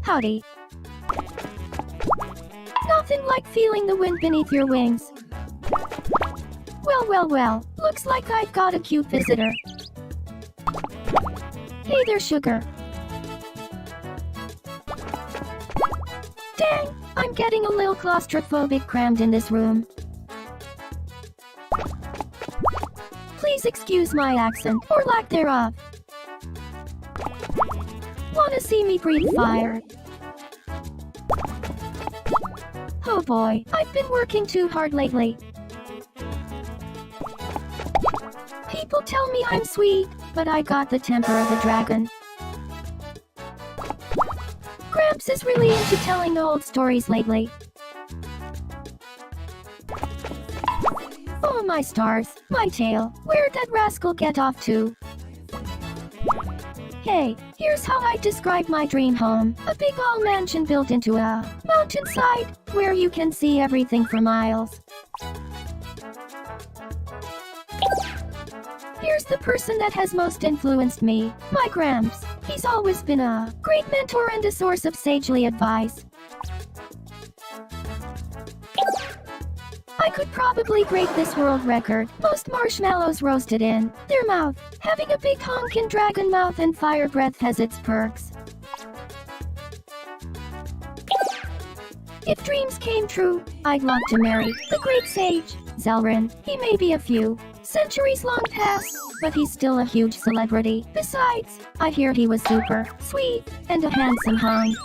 Howdy. Nothing like feeling the wind beneath your wings. Well, looks like I've got a cute visitor. Hey there, sugar. Dang, I'm getting a little claustrophobic crammed in this room. Please excuse my accent, or lack thereof. Wanna see me breathe fire? Oh boy, I've been working too hard lately. People tell me I'm sweet, but I got the temper of a dragon. Gramps is really into telling old stories lately. Oh my stars, my tail, where'd that rascal get off to? Hey, here's how I describe my dream home. A big old mansion built into a mountainside, where you can see everything for miles. Here's the person that has most influenced me, my Gramps. He's always been a great mentor and a source of sagely advice. I could probably break this world record. Most marshmallows roasted in their mouth. Having a big honkin' dragon mouth and fire breath has its perks. If dreams came true, I'd love to marry the great sage, Zelrin. He may be a few centuries long past, but he's still a huge celebrity. Besides, I hear he was super sweet and a handsome hunk.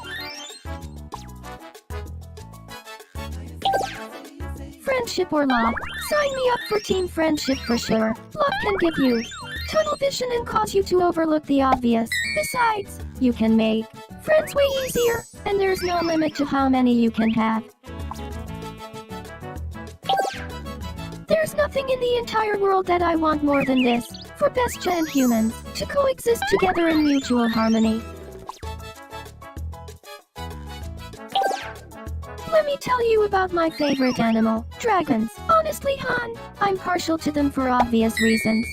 Friendship or love? Sign me up for team friendship for sure. Love can give you tunnel vision and cause you to overlook the obvious. Besides, you can make friends way easier, and there's no limit to how many you can have. There's nothing in the entire world that I want more than this, for Bestia and humans to coexist together in mutual harmony. Let me tell you about my favorite animal, dragons. Honestly, hon, I'm partial to them for obvious reasons.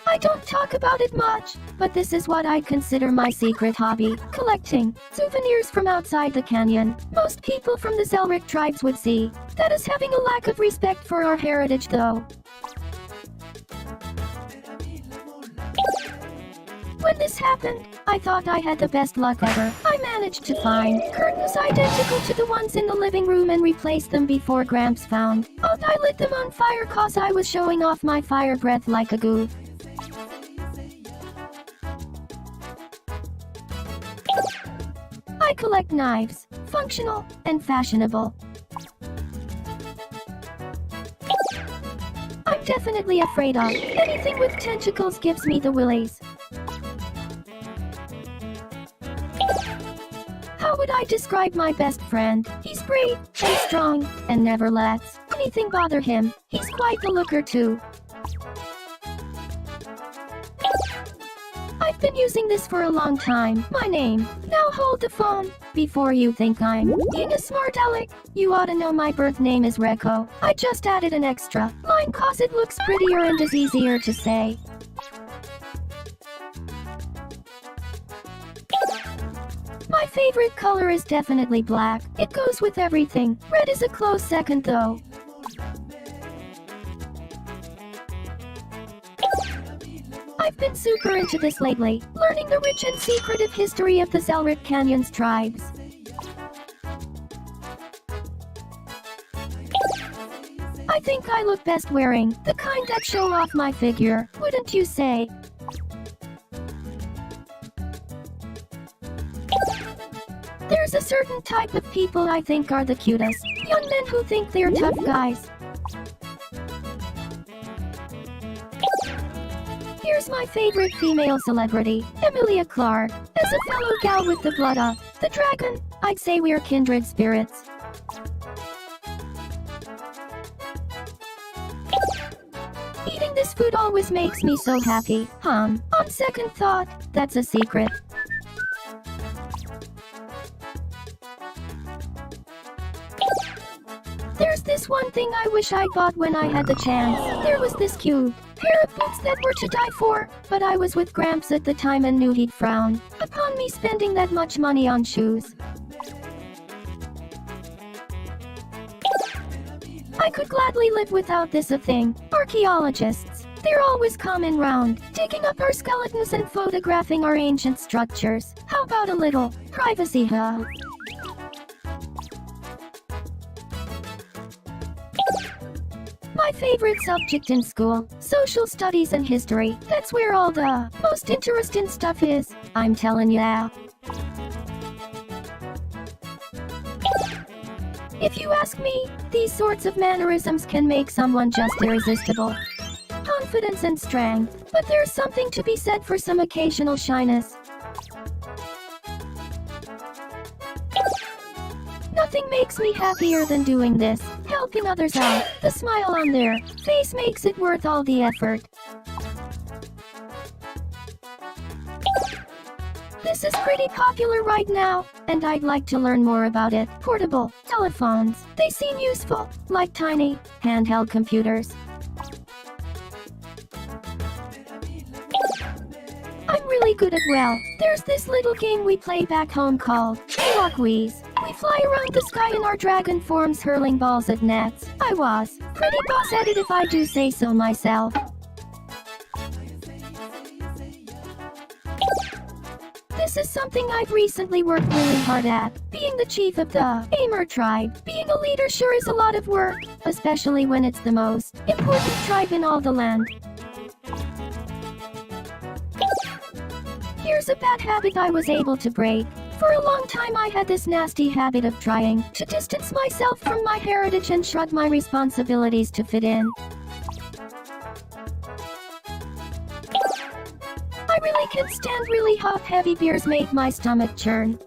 I don't talk about it much, but this is what I consider my secret hobby, collecting souvenirs from outside the canyon. Most people from the Zelric tribes would see that as having a lack of respect for our heritage though. When this happened, I thought I had the best luck ever. I managed to find curtains identical to the ones in the living room and replace them before Gramps found out I lit them on fire cause I was showing off my fire breath like a goof. I collect knives, functional and fashionable. I'm definitely afraid of anything with tentacles gives me the willies. How would I describe my best friend? He's brave and strong and never lets anything bother him. He's quite the looker too. I've been using this for a long time. My name. Now hold the phone. Before you think I'm being a smart aleck, you ought to know my birth name is Reiko. I just added an extra line cause it looks prettier and is easier to say. My favorite color is definitely black. It goes with everything. Red is a close second though. I've been super into this lately, learning the rich and secretive history of the Zelric Canyon's tribes. I think I look best wearing the kind that show off my figure, wouldn't you say? There's a certain type of people I think are the cutest. Young men who think they're tough guys. Here's my favorite female celebrity, Emilia Clarke. As a fellow gal with the blood of the dragon, I'd say we're kindred spirits. Eating this food always makes me so happy. On second thought, that's a secret. There's this one thing I wish I bought when I had the chance. There was this cute pair of boots that were to die for, but I was with Gramps at the time and knew he'd frown upon me spending that much money on shoes. I could gladly live without this a thing. Archaeologists, they're always coming round, digging up our skeletons and photographing our ancient structures. How about a little privacy, huh? My favorite subject in school, social studies and history. That's where all the most interesting stuff is. I'm telling ya. If you ask me, these sorts of mannerisms can make someone just irresistible. Confidence and strength, but there's something to be said for some occasional shyness. Nothing makes me happier than doing this, helping others out. The smile on their face makes it worth all the effort. This is pretty popular right now, and I'd like to learn more about it. Portable telephones. They seem useful, like tiny, handheld computers. I'm really good at there's this little game we play back home called Miis. We fly around the sky in our dragon forms hurling balls at nets. I was pretty boss at it if I do say so myself. This is something I've recently worked really hard at. Being the chief of the Aimer tribe. Being a leader sure is a lot of work, especially when it's the most important tribe in all the land. Here's a bad habit I was able to break. For a long time I had this nasty habit of trying to distance myself from my heritage and shrug my responsibilities to fit in. I really can't stand really hot heavy beers, make my stomach churn.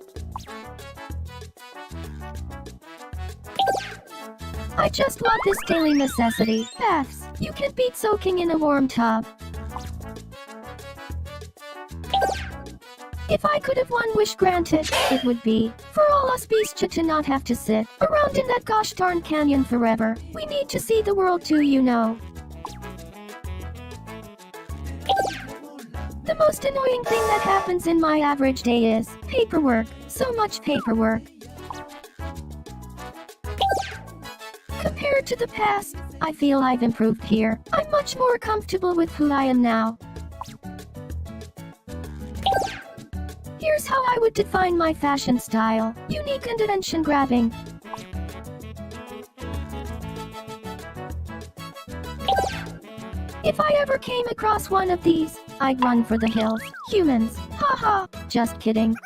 I just want this daily necessity. Baths. You can beat soaking in a warm tub. If I could have one wish granted, it would be for all us beastia to not have to sit around in that gosh darn canyon forever. We need to see the world too, you know. The most annoying thing that happens in my average day is paperwork. So much paperwork. Compared to the past, I feel I've improved here. I'm much more comfortable with who I am now. Here's how I would define my fashion style. Unique and attention-grabbing. If I ever came across one of these, I'd run for the hills. Humans. Haha, just kidding.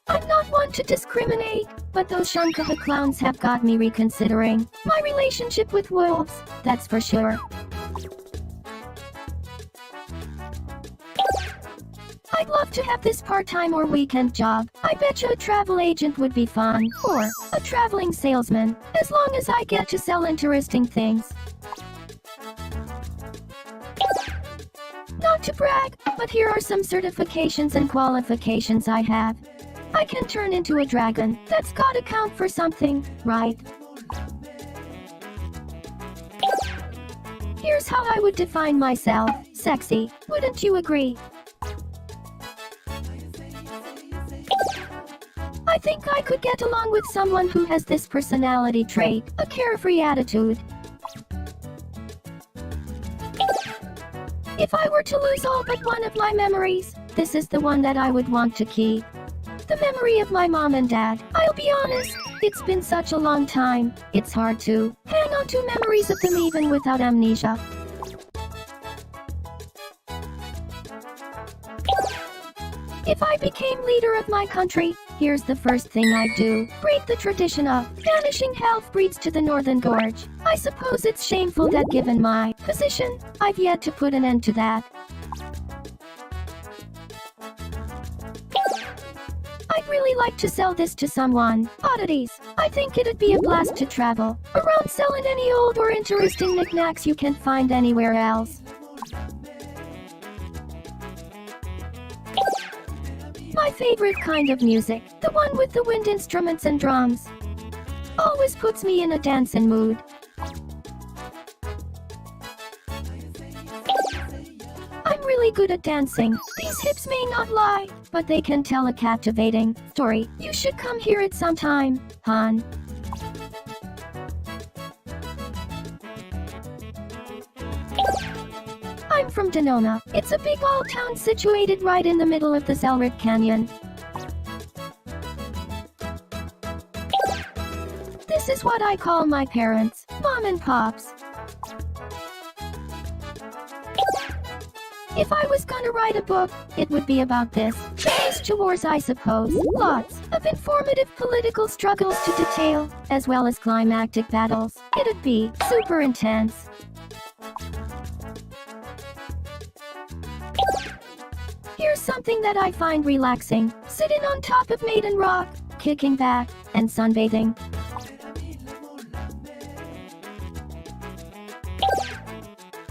I'm not one to discriminate, but those Shunkaha clowns have got me reconsidering my relationship with wolves, that's for sure. I'd love to have this part-time or weekend job. I bet you a travel agent would be fun. Or a traveling salesman, as long as I get to sell interesting things. Not to brag, but here are some certifications and qualifications I have. I can turn into a dragon. That's gotta count for something, right? Here's how I would define myself. Sexy. Wouldn't you agree? I think I could get along with someone who has this personality trait, a carefree attitude. If I were to lose all but one of my memories, this is the one that I would want to keep. The memory of my mom and dad. I'll be honest, it's been such a long time, it's hard to hang on to memories of them even without amnesia. If I became leader of my country, here's the first thing I'd do. Break the tradition of banishing half-breeds to the Northern Gorge. I suppose it's shameful that given my position, I've yet to put an end to that. I'd really like to sell this to someone. Oddities. I think it'd be a blast to travel around selling any old or interesting knickknacks you can't find anywhere else. My favorite kind of music, the one with the wind instruments and drums, always puts me in a dancing mood. good at dancing. These hips may not lie, but they can tell a captivating story. You should come here at some time, Han. I'm from Denona. It's a big old town situated right in the middle of the Zelric Canyon. This is what I call my parents, Mom and Pops. If I was gonna write a book, it would be about this. Phase wars, I suppose. Lots of informative political struggles to detail, as well as climactic battles. It'd be super intense. Here's something that I find relaxing. Sitting on top of Maiden Rock, kicking back, and sunbathing.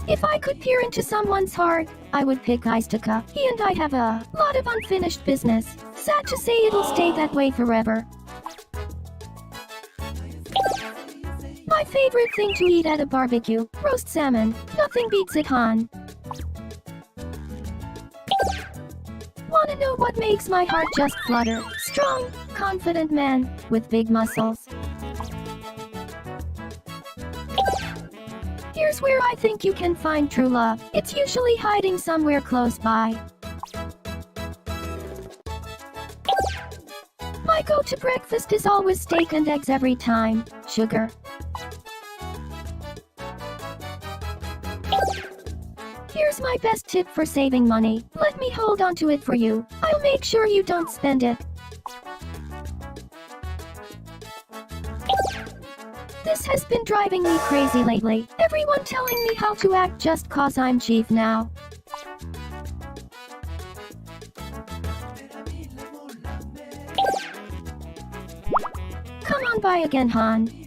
If I could peer into someone's heart, I would pick Istuka. He and I have a lot of unfinished business. Sad to say it'll stay that way forever. My favorite thing to eat at a barbecue, roast salmon. Nothing beats it, Han. Wanna know what makes my heart just flutter? Strong, confident man with big muscles. Here's where I think you can find true love. It's usually hiding somewhere close by. My go-to breakfast is always steak and eggs every time. Sugar. Here's my best tip for saving money. Let me hold on to it for you. I'll make sure you don't spend it. This has been driving me crazy lately. Everyone telling me how to act just cause I'm chief now. Come on by again, Han.